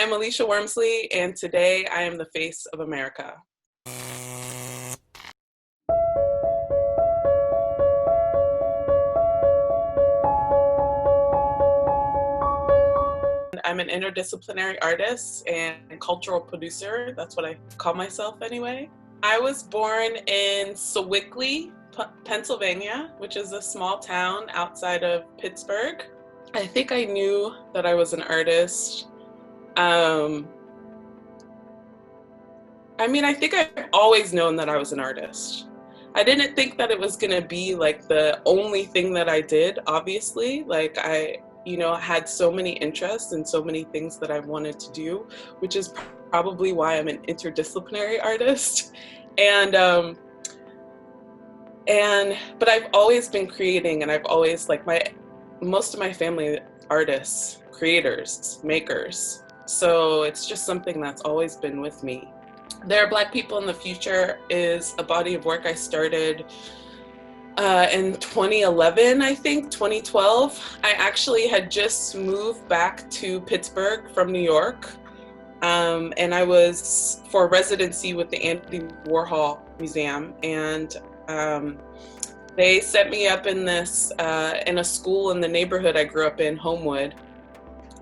am Alisha Wormsley, and today I am the face of America. I'm an interdisciplinary artist and cultural producer. That's what I call myself anyway. I was born in Sewickley, Pennsylvania, which is a small town outside of Pittsburgh. I think I knew that I was an artist. I think I've always known that I was an artist. I didn't think that it was gonna be like the only thing that I did, obviously. Like I had so many interests and so many things that I wanted to do, which is probably why I'm an interdisciplinary artist. But I've always been creating, and I've always, most of my family artists, creators, makers. So it's just something that's always been with me. There Are Black People in the Future is a body of work I started in 2011, I think, 2012. I actually had just moved back to Pittsburgh from New York, and I was for residency with the Andy Warhol Museum, and they set me up in this in a school in the neighborhood I grew up in, Homewood,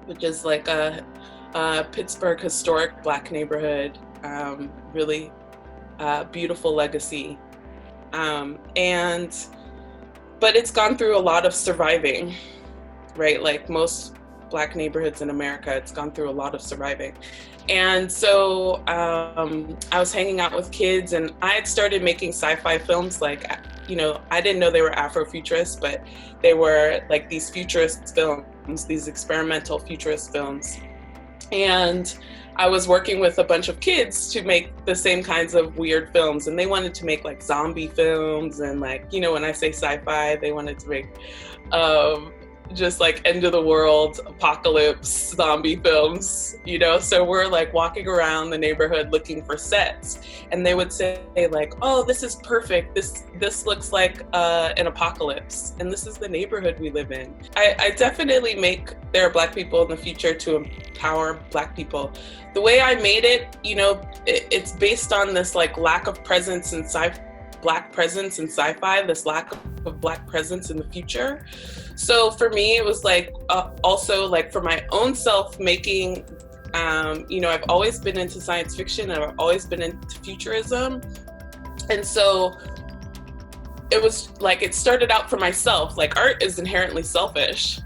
which is like a Pittsburgh historic Black neighborhood, really beautiful legacy. But it's gone through a lot of surviving, right? Like most Black neighborhoods in America, it's gone through a lot of surviving. And so I was hanging out with kids, and I had started making sci-fi films. I didn't know they were Afrofuturists, but they were like these futurist films, these experimental futurist films. And I was working with a bunch of kids to make the same kinds of weird films, and they wanted to make like zombie films, and when I say sci-fi, they wanted to make just like end of the world apocalypse zombie films, so we're like walking around the neighborhood looking for sets, and they would say like, oh, this is perfect, this looks like an apocalypse, and this is the neighborhood we live in. I definitely make There Are Black People in the Future to empower Black people. The way I made it, it's based on this like lack of presence in Black presence in sci-fi, this lack of Black presence in the future. So for me, it was like also like for my own self making, I've always been into science fiction, and I've always been into futurism. And so it was like, it started out for myself, like art is inherently selfish,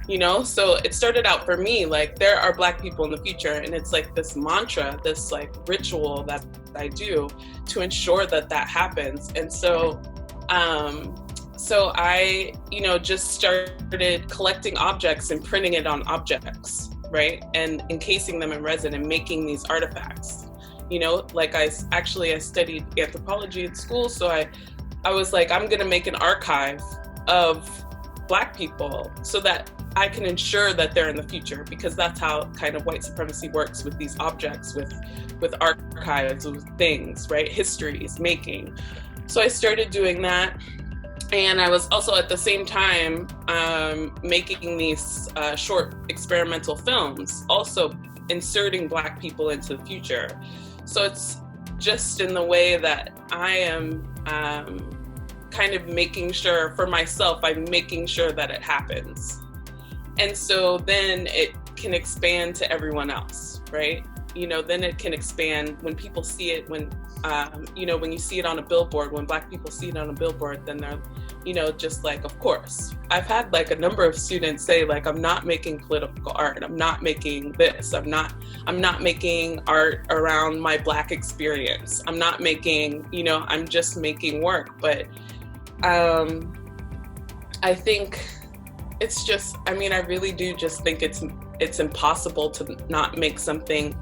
so it started out for me, like there are Black people in the future, and it's like this mantra, this like ritual that I do to ensure that happens. And so I just started collecting objects and printing it on objects, right, and encasing them in resin and making these artifacts. I studied anthropology at school, so I was like, I'm gonna make an archive of Black people so that I can ensure that they're in the future, because that's how kind of white supremacy works with these objects, with archives, with things, right? Histories, making. So I started doing that. And I was also at the same time making these short experimental films, also inserting Black people into the future. So it's just in the way that I am kind of making sure for myself, I'm making sure that it happens. And so then it can expand to everyone else, right? Then it can expand when people see it, when you see it on a billboard, when Black people see it on a billboard, then they're, just like, of course. I've had like a number of students say like, I'm not making political art, I'm not making this, I'm not making art around my Black experience, I'm not making, I'm just making work. But I think it's just, I really do just think it's impossible to not make something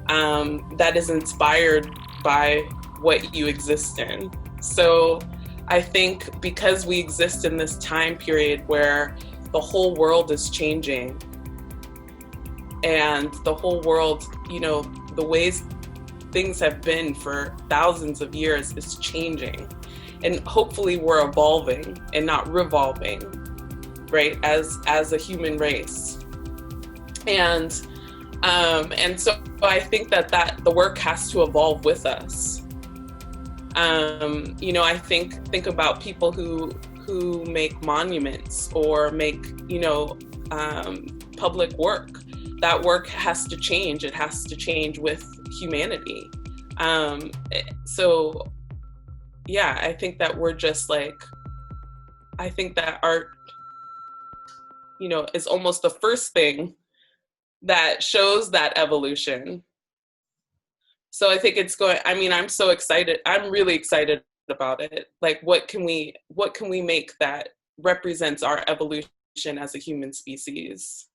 that is inspired by what you exist in. So I think because we exist in this time period where the whole world is changing, and the whole world, the ways things have been for thousands of years is changing, and hopefully we're evolving and not revolving, right, as a human race. And And so I think that the work has to evolve with us. You know, I think about people who make monuments or make, you know, public work. That work has to change. It has to change with humanity. So yeah, I think that we're just like, I think that art, you know, is almost the first thing that shows that evolution. So I think it's going, I mean, I'm so excited. I'm really excited about it. Like, what can we make that represents our evolution as a human species?